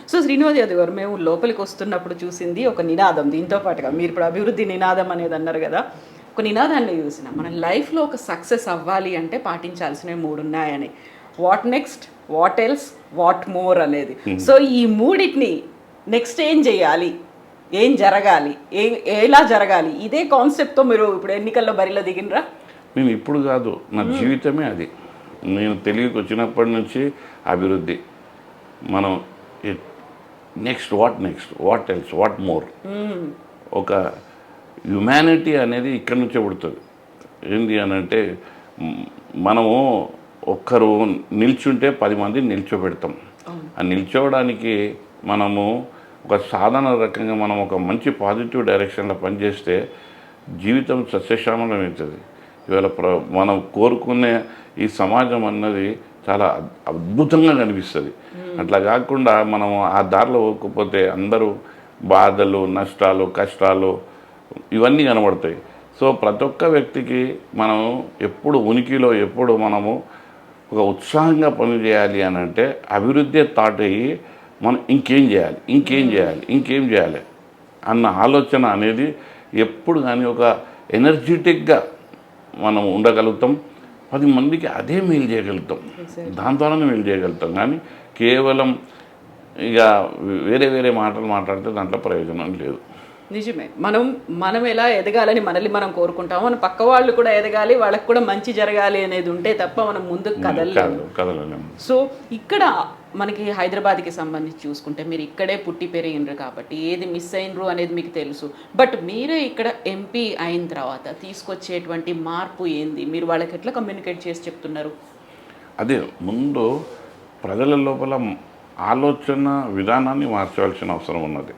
So Srinivas Yadav గారు, మేము లోపలికి వస్తున్నప్పుడు చూసింది ఒక నినాదం. దీంతో పాటుగా మీరు ఇప్పుడు అభివృద్ధి నినాదం అనేది అన్నారు కదా, ఒక నినాదాన్ని చూసిన మన లైఫ్లో ఒక సక్సెస్ అవ్వాలి అంటే పాటించాల్సినవి 3 ఉన్నాయని. What next, what else, what more అనేది. సో ఈ మూడింటిని నెక్స్ట్ ఏం చేయాలి, ఏం జరగాలి, ఎలా జరగాలి, ఇదే కాన్సెప్ట్తో మీరు ఇప్పుడు ఎన్నికల్లో బరిలో దిగినరా? నేను ఇప్పుడు కాదు, నా జీవితమే అది. నేను తెలివికి వచ్చినప్పటి నుంచి అభివృద్ధి, మనం next, what else, what more. ఒక హ్యుమానిటీ అనేది ఇక్కడి నుంచే పుడుతుంది. ఏంటి అని అంటే, మనము ఒక్కరు నిల్చుంటే 10 మందిని నిల్చోబెడతాం. ఆ నిల్చోవడానికి మనము ఒక సాధారణ రకంగా మనం ఒక మంచి పాజిటివ్ డైరెక్షన్లో పనిచేస్తే జీవితం సస్యశ్యామలం అవుతుంది. ఇవాళ మనం కోరుకునే ఈ సమాజం అన్నది చాలా అద్భుతంగా కనిపిస్తుంది. అట్లా కాకుండా మనం ఆ దారిలో పోకపోతే అందరూ బాధలు, నష్టాలు, కష్టాలు ఇవన్నీ కనబడతాయి. సో ప్రతి ఒక్క వ్యక్తికి మనం ఎప్పుడు ఉనికిలో, ఎప్పుడు మనము ఒక ఉత్సాహంగా పని చేయాలి అని అంటే అభివృద్ధి థాట్ అయ్యి మనం ఇంకేం చేయాలి అన్న ఆలోచన అనేది ఎప్పుడు కానీ ఒక ఎనర్జెటిక్గా మనం ఉండగలుగుతాం. 10 మందికి అదే మేలు చేయగలుగుతాం, దాని ద్వారానే మేలు చేయగలుగుతాం. కానీ కేవలం ఇక వేరే మాటలు మాట్లాడితే దాంట్లో ప్రయోజనం లేదు. నిజమే. మనం ఎలా ఎదగాలని మనల్ని మనం కోరుకుంటాము, మన పక్క వాళ్ళు కూడా ఎదగాలి, వాళ్ళకి కూడా మంచి జరగాలి అనేది ఉంటే తప్ప మనం ముందుకు కదలలేము. సో ఇక్కడ మనకి హైదరాబాద్కి సంబంధించి చూసుకుంటే మీరు ఇక్కడే పుట్టి పెరిగినరు కాబట్టి ఏది మిస్ అయినరు అనేది మీకు తెలుసు. బట్ మీరే ఇక్కడ ఎంపీ అయిన తర్వాత తీసుకొచ్చేటువంటి మార్పు ఏంది, మీరు వాళ్ళకి ఎట్లా కమ్యూనికేట్ చేసి చెప్తున్నారు? అదే ముందు ప్రజల లోపల ఆలోచన విధానాన్ని మార్చవలసిన అవసరం ఉన్నది.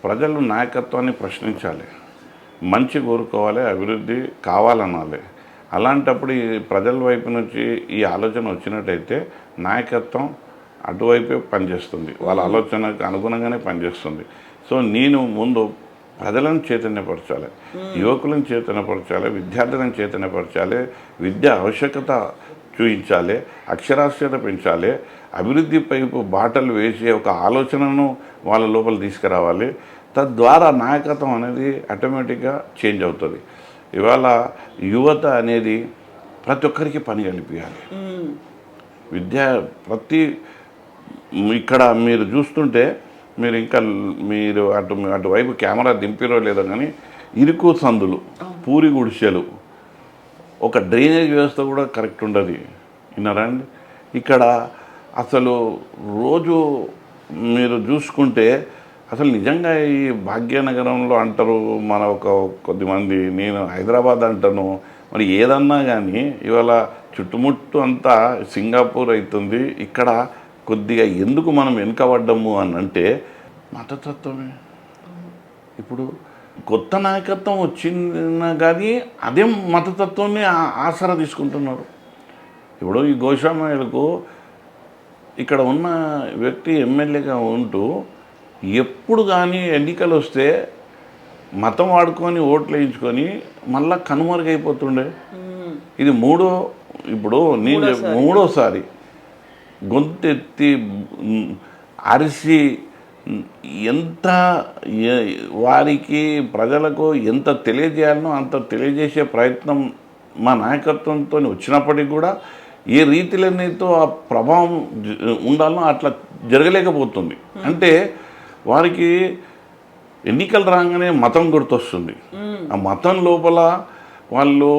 ప్రజలు నాయకత్వాన్ని ప్రశ్నించాలి, మంచి కోరుకోవాలి, అభివృద్ధి కావాలనాలి. అలాంటప్పుడు ఈ ప్రజల వైపు నుంచి ఈ ఆలోచన వచ్చినట్టయితే నాయకత్వం అటువైపే పనిచేస్తుంది, వాళ్ళ ఆలోచనకు అనుగుణంగానే పనిచేస్తుంది. సో నేను ముందు ప్రజలను చైతన్యపరచాలి, యువకులను చైతన్యపరచాలి, విద్యార్థులను చైతన్యపరచాలి, విద్య ఆవశ్యకత చూపించాలి, అక్షరాస్యత పెంచాలి, అభివృద్ధి వైపు బాటలు వేసే ఒక ఆలోచనను వాళ్ళ లోపల తీసుకురావాలి. తద్వారా నాయకత్వం అనేది ఆటోమేటిక్గా చేంజ్ అవుతుంది. ఇవాళ యువత అనేది ప్రతి ఒక్కరికి పని కల్పించాలి. ఇక్కడ మీరు చూస్తుంటే మీరు అటువైపు కెమెరా దింపిరో లేదో కానీ ఇరుకు సందులు, పూరి గుడిసెలు, ఒక డ్రైనేజ్ వ్యవస్థ కూడా కరెక్ట్ ఉండదు. విన్నారా అండి? ఇక్కడ అసలు రోజు మీరు చూసుకుంటే అసలు నిజంగా ఈ భాగ్యనగరంలో అంటారు మన కొద్దిమంది, నేను హైదరాబాద్ అంటాను, మరి ఏదన్నా కానీ ఇవాళ చుట్టుముట్టు అంతా సింగపూర్ అవుతుంది. ఇక్కడ కొద్దిగా ఎందుకు మనం వెనుకబడ్డాము అని అంటే మతతత్వమే. ఇప్పుడు కొత్త నాయకత్వం వచ్చిన కానీ అదే మతతత్వాన్ని ఆసరా తీసుకుంటున్నారు. ఇప్పుడు ఈ గోస్వామిలకు ఇక్కడ ఉన్న వ్యక్తి ఎమ్మెల్యేగా ఉంటూ ఎప్పుడు కానీ ఎన్నికలు వస్తే మతం వాడుకొని ఓట్లు వేయించుకొని మళ్ళా కనుమరుగైపోతుండే. ఇది మూడోసారి గొంతెత్తి అరిసి ఎంత వారికి ప్రజలకు ఎంత తెలియజేయాలనో అంత తెలియజేసే ప్రయత్నం మా నాయకత్వంతో వచ్చినప్పటికీ కూడా ఏ రీతిలోనైతే ఆ ప్రభావం ఉండాలనో అట్లా జరగలేకపోతుంది. అంటే వారికి ఎన్నికలు రాగానే మతం గుర్తొస్తుంది. ఆ మతం లోపల వాళ్ళు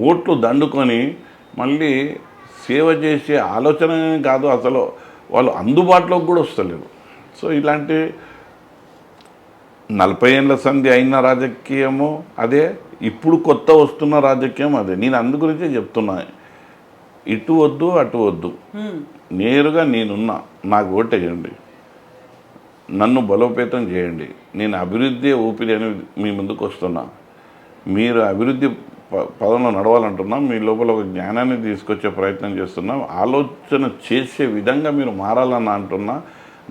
ఓట్లు దండుకొని మళ్ళీ సేవ చేసే ఆలోచన కాదు, అసలు వాళ్ళు అందుబాటులోకి కూడా వస్తలేరు. సో ఇలాంటి 40 ఏళ్ళ సంధి అయిన రాజకీయము అదే, ఇప్పుడు కొత్త వస్తున్న రాజకీయం అదే. నేను అందు గురించే చెప్తున్నా, ఇటు వద్దు అటు వద్దు, నేరుగా నేనున్నా, నాకు ఓటేయండి, నన్ను బలోపేతం చేయండి, నేను అభివృద్ధి ఊపిరి అని మీ ముందుకు వస్తున్నా. మీరు అభివృద్ధి పదంలో నడవాలంటున్నా, మీ లోపల ఒక జ్ఞానాన్ని తీసుకొచ్చే ప్రయత్నం చేస్తున్నా, ఆలోచన చేసే విధంగా మీరు మారాలని అంటున్నా,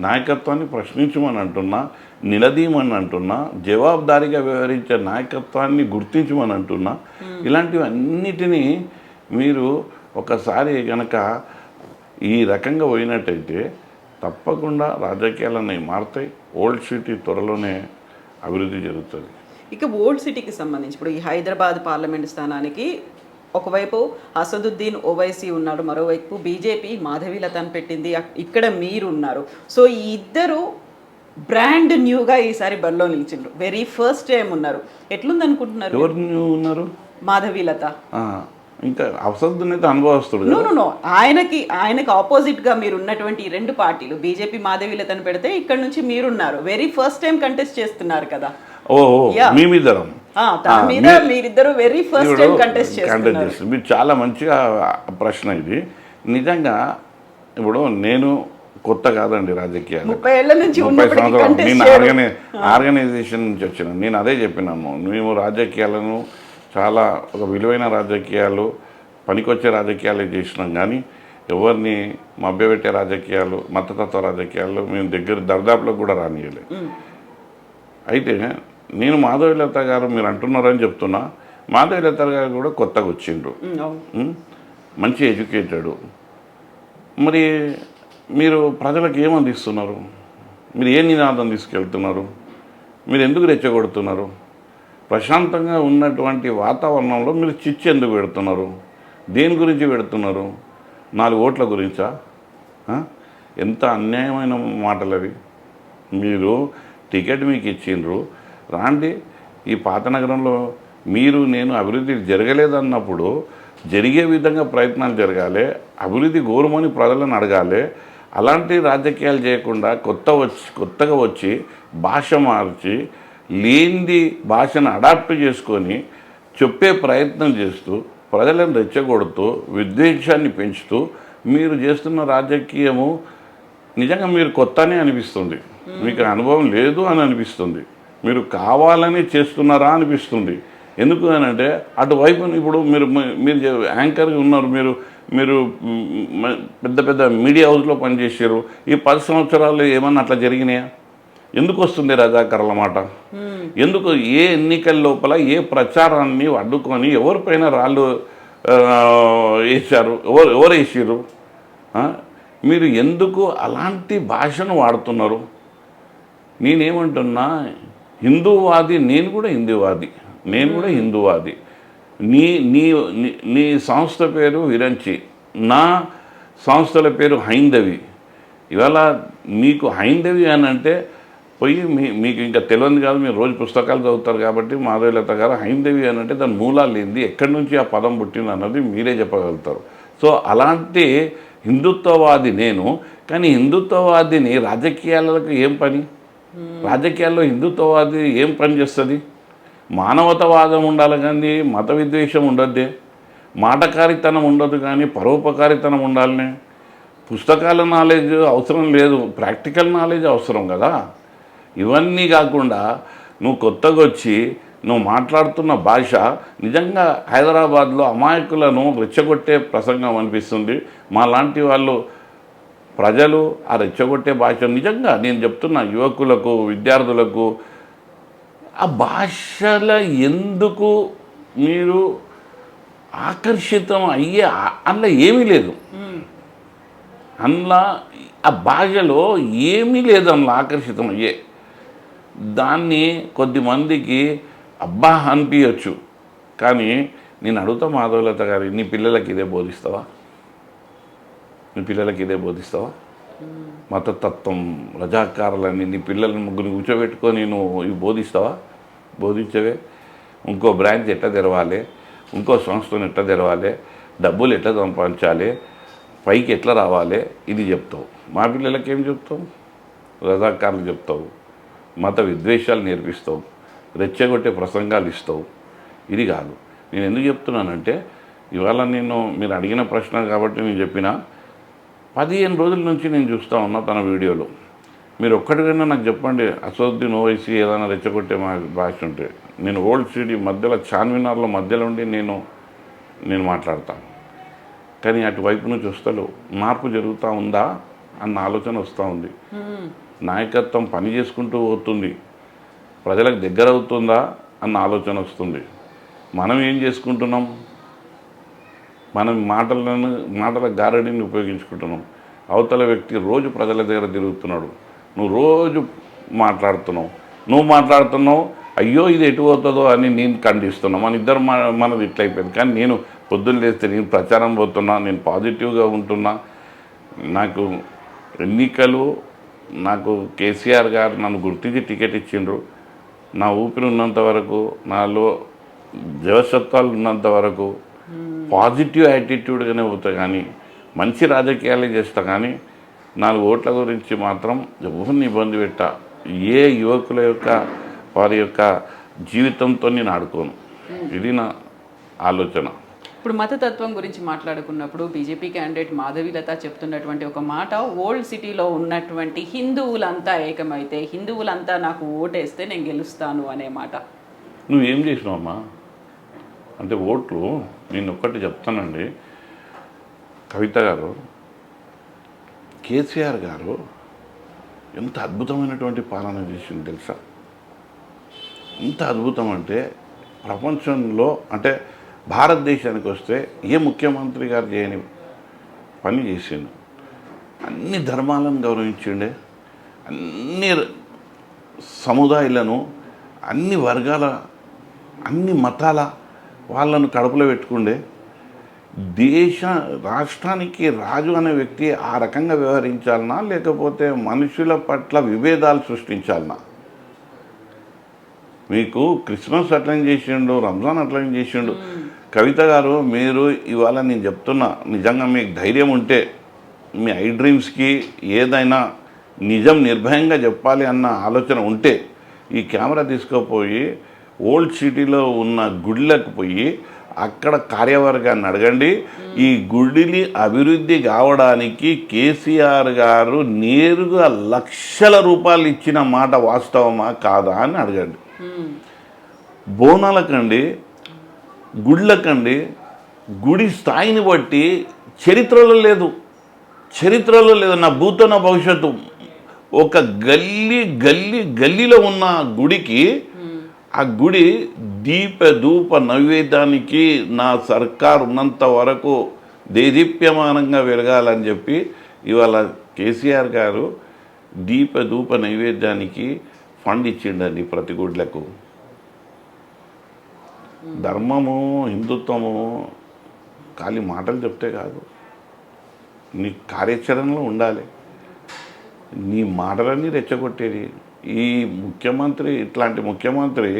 నాయకత్వాన్ని ప్రశ్నించమని అంటున్నా, నిలదీయమని అంటున్నా, జవాబుదారీగా వ్యవహరించే నాయకత్వాన్ని గుర్తించమని అంటున్నా. ఇలాంటివన్నిటినీ మీరు ఒకసారి కనుక ఈ రకంగా పోయినట్టయితే తప్పకుండా రాజకీయాలన్నీ మారుతాయి. ఓల్డ్ సిటీ త్వరలోనే అభివృద్ధి జరుగుతుంది. ఇక ఓల్డ్ సిటీకి సంబంధించి ఇప్పుడు ఈ హైదరాబాద్ పార్లమెంట్ స్థానానికి ఒకవైపు అసదుద్దీన్ ఓవైసీ ఉన్నాడు, మరోవైపు బీజేపీ మాధవీలతను పెట్టింది, ఇక్కడ మీరు ఉన్నారు. సో ఈ ఇద్దరు బ్రాండ్ న్యూగా ఈసారి బరిలో నిలిచిండ్రు, వెరీ ఫస్ట్ టైం ఉన్నారు. ఎట్లుంది అనుకుంటున్నారు? ఎవరు ఉన్నారు? మాధవీలత. ఇంకా అసదుద్దీన్ అయితే అనుభవస్తుడు. నో ఆయనకి ఆపోజిట్ గా మీరు ఉన్నటువంటి ఈ రెండు పార్టీలు బీజేపీ మాధవీలతను పెడితే ఇక్కడ నుంచి మీరున్నారు, వెరీ ఫస్ట్ టైం కంటెస్ట్ చేస్తున్నారు కదా. మేమిద్దరం మీరిద్దరు వెరీ ఫస్ట్ టైం కంటెస్ట్ చేస్తున్నారు. మీరు చాలా మంచిగా ప్రశ్న ఇది. నిజంగా ఇప్పుడు నేను కొత్త కాదండి రాజకీయాలు, 30 ఏళ్ల నుంచి 30 సంవత్సరాలు నేను ఆర్గనైజేషన్ నుంచి వచ్చినాను. నేను అదే చెప్పినాము, మేము రాజకీయాలను చాలా ఒక విలువైన రాజకీయాలు, పనికొచ్చే రాజకీయాలు చేసినాం, కానీ ఎవరిని మభ్యపెట్టే రాజకీయాలు, మతతత్వ రాజకీయాలు మేము దగ్గర దర్దాపులకు కూడా రానియలేదు. అయితే నేను మాధవీలత గారు మీరు అంటున్నారని చెప్తున్నా, మాధవీలత గారు కూడా కొత్తగా వచ్చిండ్రు, మంచి ఎడ్యుకేటెడ్. మరి మీరు ప్రజలకు ఏమందిస్తున్నారు? మీరు ఏ నినాదం తీసుకెళ్తున్నారు? మీరు ఎందుకు రెచ్చగొడుతున్నారు? ప్రశాంతంగా ఉన్నటువంటి వాతావరణంలో మీరు చిచ్చు ఎందుకు పెడుతున్నారు? దేని గురించి పెడుతున్నారు? 4 ఓట్ల గురించా? ఎంత అన్యాయమైన మాటలు అవి. మీరు టికెట్ మీకు ఇచ్చిండ్రు, రాండి. ఈ పాత నగరంలో మీరు నేను అభివృద్ధి జరగలేదన్నప్పుడు జరిగే విధంగా ప్రయత్నాలు జరగాలి, అభివృద్ధి గౌరవమని ప్రజలను అడగాలి. అలాంటి రాజకీయాలు చేయకుండా కొత్తగా వచ్చి భాష మార్చి లేనిది భాషను అడాప్ట్ చేసుకొని చెప్పే ప్రయత్నం చేస్తూ ప్రజలను రెచ్చగొడుతూ విద్వేషాన్ని పెంచుతూ మీరు చేస్తున్న రాజకీయము నిజంగా మీరు కొత్తనే అనిపిస్తుంది. మీకు అనుభవం లేదు అని అనిపిస్తుంది. మీరు కావాలని చేస్తున్నారా అనిపిస్తుంది. ఎందుకు అని అంటే అటువైపు ఇప్పుడు మీరు యాంకర్గా ఉన్నారు, మీరు పెద్ద పెద్ద మీడియా హౌస్లో పనిచేసారు. ఈ 10 సంవత్సరాలు ఏమన్నా అట్లా జరిగినాయా? ఎందుకు వస్తుంది రజాకర్ల మాట? ఎందుకు ఏ ఎన్నికల లోపల ఏ ప్రచారాన్ని అడ్డుకొని ఎవరిపైన రాళ్ళు వేశారు? ఎవరు వేసారు? మీరు ఎందుకు అలాంటి భాషను వాడుతున్నారు? నేనేమంటున్నా, హిందూవాది, నేను కూడా హిందూవాది. నీ సంస్థ పేరు విరంచి, నా సంస్థల పేరు హైందవి. ఇవాళ మీకు హైందవి అని అంటే పోయి మీకు ఇంకా తెలియదు కాదు, మీరు రోజు పుస్తకాలు చదువుతారు కాబట్టి మాధవీలత గారు హైందవి అని అంటే దాని మూలాలు ఏంది, ఎక్కడి నుంచి ఆ పదం పుట్టింది అన్నది మీరే చెప్పగలుగుతారు. సో అలాంటి హిందుత్వవాది నేను, కానీ హిందుత్వవాదిని రాజకీయాలకు ఏం పని? రాజకీయాల్లో హిందుత్వవాది ఏం పని చేస్తుంది? మానవతావాదం ఉండాలి కానీ మత విద్వేషం ఉండద్దే, మాటకారితనం ఉండదు కానీ పరోపకారితనం ఉండాలనే. పుస్తకాల నాలెడ్జ్ అవసరం లేదు, ప్రాక్టికల్ నాలెడ్జ్ అవసరం కదా. ఇవన్నీ కాకుండా నువ్వు కొత్తగా వచ్చి నువ్వు మాట్లాడుతున్న భాష నిజంగా హైదరాబాద్లో అమాయకులను రెచ్చగొట్టే ప్రసంగం అనిపిస్తుంది. మా లాంటి వాళ్ళు ప్రజలు ఆ రెచ్చగొట్టే భాష నిజంగా నేను చెప్తున్నా, యువకులకు విద్యార్థులకు ఆ భాషల ఎందుకు మీరు ఆకర్షితం అయ్యే అందులో ఏమీ లేదు. అందులో ఆ భాషలో ఏమీ లేదు, అందులో ఆకర్షితం అయ్యే దాన్ని కొద్దిమందికి అబ్బా అనిపించచ్చు. కానీ నేను అడుగుతా మాధవీలత గారి, నీ పిల్లలకి ఇదే బోధిస్తావా? మతతత్వం రజాకారులని నీ పిల్లల్ని ముగ్గురిని కూర్చోబెట్టుకొని నువ్వు ఇవి బోధిస్తావా? బోధించవే. ఇంకో బ్రాంచ్ ఎట్లా తెరవాలి, ఇంకో సంస్థను ఎట్లా తెరవాలి, డబ్బులు ఎట్లా సంపాదించాలి, పైకి ఎట్లా రావాలి, ఇది చెప్తావు. మా పిల్లలకి ఏం చెప్తావు? రజాకారులు చెప్తావు, మత విద్వేషాలు నేర్పిస్తావు, రెచ్చగొట్టే ప్రసంగాలు ఇస్తావు. ఇది కాదు. నేను ఎందుకు చెప్తున్నానంటే ఇవాళ మీరు అడిగిన ప్రశ్న కాబట్టి నేను చెప్పిన 15 రోజుల నుంచి నేను చూస్తూ ఉన్నా తన వీడియోలు. మీరు ఒక్కటికైనా నాకు చెప్పండి, అసదుద్దీన్ ఓవైసీ ఏదైనా రెచ్చగొట్టే మా భాష ఉంటే నేను ఓల్డ్ సిటీ మధ్యలో చార్మినార్లో మధ్యలో ఉండి నేను మాట్లాడతాను. కానీ అటువైపు నుంచి వస్తలు మార్పు జరుగుతూ ఉందా అన్న ఆలోచన వస్తూ ఉంది. నాయకత్వం పని చేసుకుంటూ పోతుంది, ప్రజలకు దగ్గర అవుతుందా అన్న ఆలోచన వస్తుంది. మనం ఏం చేసుకుంటున్నాం? మనం మాటల గారడీని ఉపయోగించుకుంటున్నాం. అవతల వ్యక్తి రోజు ప్రజల దగ్గర తిరుగుతున్నాడు, నువ్వు రోజు మాట్లాడుతున్నావు, అయ్యో ఇది ఎటు పోతుందో అని నేను ఖండిస్తున్నాను. మన ఇద్దరు మనది ఇట్లయిపోయింది. కానీ నేను పొద్దున్న లేస్తే నేను ప్రచారం పోతున్నా, నేను పాజిటివ్గా ఉంటున్నా. నాకు ఎన్నికలు, నాకు కేసీఆర్ గారు నన్ను గుర్తించి టికెట్ ఇచ్చిండ్రు. నా ఊపిరి ఉన్నంత వరకు, నాలో జవసత్వాలు ఉన్నంత వరకు పాజిటివ్ యాటిట్యూడ్గానే పోతా. కానీ మంచి రాజకీయాలే చేస్తా. కానీ 4 ఓట్ల గురించి మాత్రం ఎవరిని ఇబ్బంది పెట్టా. ఏ యువకుల యొక్క వారి యొక్క జీవితంతో నేను ఆడుకోను. ఇది నా ఆలోచన. ఇప్పుడు మతతత్వం గురించి మాట్లాడుకున్నప్పుడు బీజేపీ క్యాండిడేట్ మాధవీలత చెప్తున్నటువంటి ఒక మాట, ఓల్డ్ సిటీలో ఉన్నటువంటి హిందువులంతా ఏకమైతే, హిందువులంతా నాకు ఓటేస్తే నేను గెలుస్తాను అనే మాట. నువ్వేం చేసినావమ్మా అంటే ఓట్లు, నేను ఒక్కటి చెప్తానండి. కవిత గారు, కేసీఆర్ గారు ఎంత అద్భుతమైనటువంటి పాలన చేసింది తెలుసా? ఎంత అద్భుతం అంటే ప్రపంచంలో, అంటే భారతదేశానికి వస్తే ఏ ముఖ్యమంత్రి గారు చేయని పని చేసిండు. అన్ని ధర్మాలను గౌరవించిండే, అన్ని సముదాయాలను, అన్ని వర్గాల, అన్ని మతాల వాళ్ళను కడుపులో పెట్టుకుండే. రాష్ట్రానికి రాజు అనే వ్యక్తి ఆ రకంగా వ్యవహరించాలనా, లేకపోతే మనుషుల పట్ల విభేదాలు సృష్టించాలనా? మీకు క్రిస్మస్ అట్లనే చేసిండు, రంజాన్ అట్లనే చేసిండు. కవిత గారు, మీరు ఇవాళ నేను చెప్తున్నా, నిజంగా మీకు ధైర్యం ఉంటే, మీ ఐ డ్రీమ్స్కి ఏదైనా నిజం నిర్భయంగా చెప్పాలి అన్న ఆలోచన ఉంటే, ఈ కెమెరా తీసుకుపోయి ఓల్డ్ సిటీలో ఉన్న గుడిలకు పోయి అక్కడ కార్యవర్గాన్ని అడగండి. ఈ గుడిని అభివృద్ధి కావడానికి కేసీఆర్ గారు నేరుగా లక్షల రూపాయలు ఇచ్చిన మాట వాస్తవమా కాదా అని అడగండి. బోనాలకండి, గుళ్ళకండి, గుడి స్థాయిని బట్టి చరిత్రలో లేదు. నా భూతో నా భవిష్యత్తు. ఒక గల్లీలో ఉన్న గుడికి, ఆ గుడి ధూప నైవేద్యానికి నా సర్కార్ ఉన్నంత వరకు దేదీప్యమానంగా వెలగాలని చెప్పి ఇవాళ కేసీఆర్ గారు ధూప నైవేద్యానికి ఫండ్ ఇచ్చిండండి ప్రతి గుడ్లకు. ధర్మము, హిందుత్వము ఖాళీ మాటలు చెప్తే కాదు, నీ కార్యాచరణలో ఉండాలి. నీ మాటలన్నీ రెచ్చగొట్టేది. ఈ ముఖ్యమంత్రి, ఇట్లాంటి ముఖ్యమంత్రి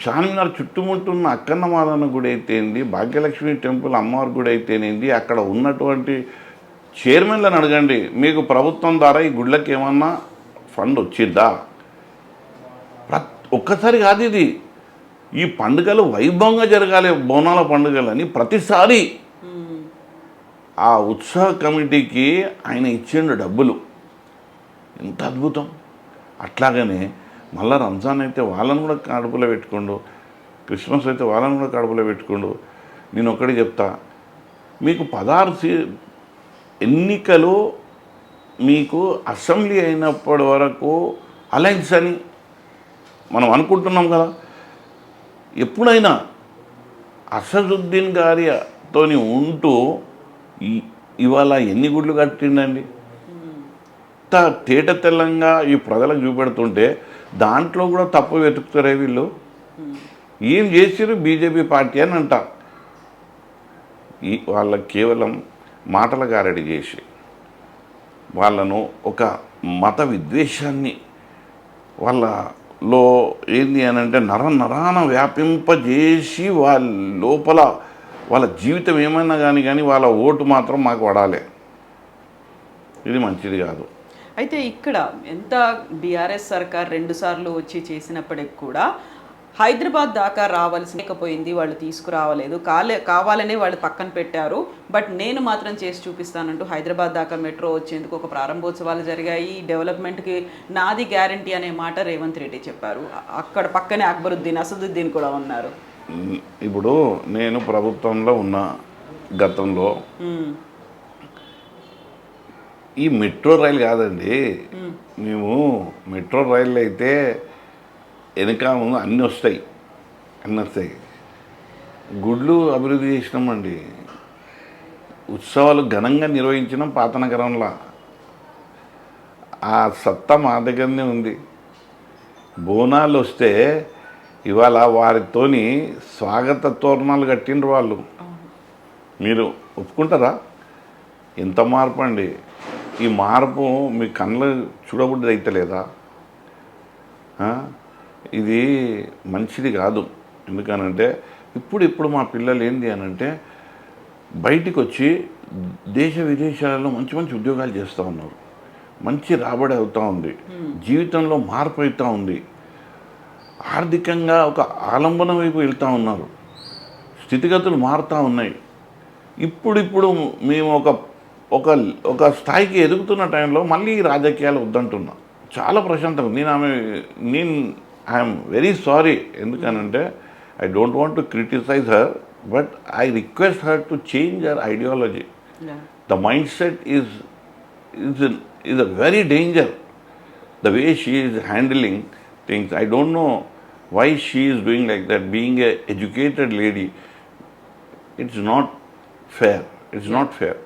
చార్మినార్ చుట్టుముట్టున్న అక్కన్న మాదన్న గుడి అయితేంది, భాగ్యలక్ష్మి టెంపుల్ అమ్మవారి గుడి అయితేనేంది, అక్కడ ఉన్నటువంటి చైర్మన్లను అడగండి, మీకు ప్రభుత్వం ద్వారా ఈ గుళ్ళకి ఏమన్నా ఫండ్ వచ్చిద్దా? ఒక్కసారి కాదు ఇది. ఈ పండుగలు వైభవంగా జరగాలి, బోనాల పండుగలని ప్రతిసారి ఆ ఉత్సవ కమిటీకి ఆయన ఇచ్చిండు డబ్బులు. ఎంత అద్భుతం. అట్లాగనే మళ్ళీ రంజాన్ అయితే వాళ్ళని కూడా కడుపులో పెట్టుకోండు, క్రిస్మస్ అయితే వాళ్ళని కూడా కడుపులో పెట్టుకోండు. నేను ఒక్కటి చెప్తా, మీకు 16 ఎన్నికలు మీకు అసెంబ్లీ అయినప్పటి వరకు అలయన్స్ అని మనం అనుకుంటున్నాం కదా. ఎప్పుడైనా అసదుద్దీన్ గారితో ఉంటూ ఇవాళ ఎన్ని గుడ్లు కట్టిండండి? తేట తెల్లంగా ఈ ప్రజలకు చూపెడుతుంటే దాంట్లో కూడా తప్పు వెతుకుతారే వీళ్ళు. ఏం చేసిరు బీజేపీ పార్టీ అని అంట. వాళ్ళకి కేవలం మాటల గారడి చేసి వాళ్ళను ఒక మత విద్వేషాన్ని వాళ్ళలో ఏంది అని అంటే నరాన వ్యాపింపజేసి వాళ్ళ లోపల వాళ్ళ జీవితం ఏమైనా కానీ వాళ్ళ ఓటు మాత్రం మాకు పడాలి. ఇది మంచిది కాదు. అయితే ఇక్కడ ఎంత బీఆర్ఎస్ సర్కార్ 2 సార్లు వచ్చి చేసినప్పటికి కూడా హైదరాబాద్ దాకా రావాల్సిపోయింది, వాళ్ళు తీసుకురావలేదు, కావాలనే వాళ్ళు పక్కన పెట్టారు. బట్ నేను మాత్రం చేసి చూపిస్తానంటూ హైదరాబాద్ దాకా మెట్రో వచ్చేందుకు ఒక ప్రారంభోత్సవాలు జరిగాయి. డెవలప్మెంట్కి నాది గ్యారంటీ అనే మాట రేవంత్ రెడ్డి చెప్పారు. అక్కడ పక్కనే అక్బరుద్దీన్, అసదుద్దీన్ కూడా ఉన్నారు. ఇప్పుడు నేను ప్రభుత్వంలో ఉన్న గతంలో ఈ మెట్రో రైలు కాదండి, మేము మెట్రో రైళ్ళు అయితే వెనక అన్నీ వస్తాయి. గుడ్లు అభివృద్ధి చేసినామండి. ఉత్సవాలు ఘనంగా నిర్వహించడం పాత నగరంలో. ఆ సత్తా మా దగ్గరనే ఉంది. బోనాలు వస్తే ఇవాళ వారితోని స్వాగత తోరణాలు కట్టిండ్రు వాళ్ళు. మీరు ఒప్పుకుంటారా? ఎంత మార్పు అండి! ఈ మార్పు మీ కళ్ళు చూడబుద్ధి అయితలేదా? ఇది మంచిది కాదు. ఎందుకనంటే ఇప్పుడు మా పిల్లలు ఏంది అనంటే బయటికి వచ్చి దేశ విదేశాలలో మంచి మంచి ఉద్యోగాలు చేస్తూ ఉన్నారు. మంచి రాబడి అవుతూ ఉంది. జీవితంలో మార్పు అవుతూ ఉంది. ఆర్థికంగా ఒక ఆలంబన వైపు వెళ్తూ ఉన్నారు. స్థితిగతులు మారుతూ ఉన్నాయి. ఇప్పుడు మేము ఒక స్థాయికి ఎదుగుతున్న టైంలో మళ్ళీ రాజకీయాలు వద్దంటున్నా. చాలా ప్రశాంతంగా నేను ఐఎమ్ వెరీ సారీ. ఎందుకనంటే I don't want to criticise her, but I request her to change her ideology. The mind set is a very danger. The way she is handling things, I don't know why she is doing like that. Being a educated lady, it's not fair. It's not fair.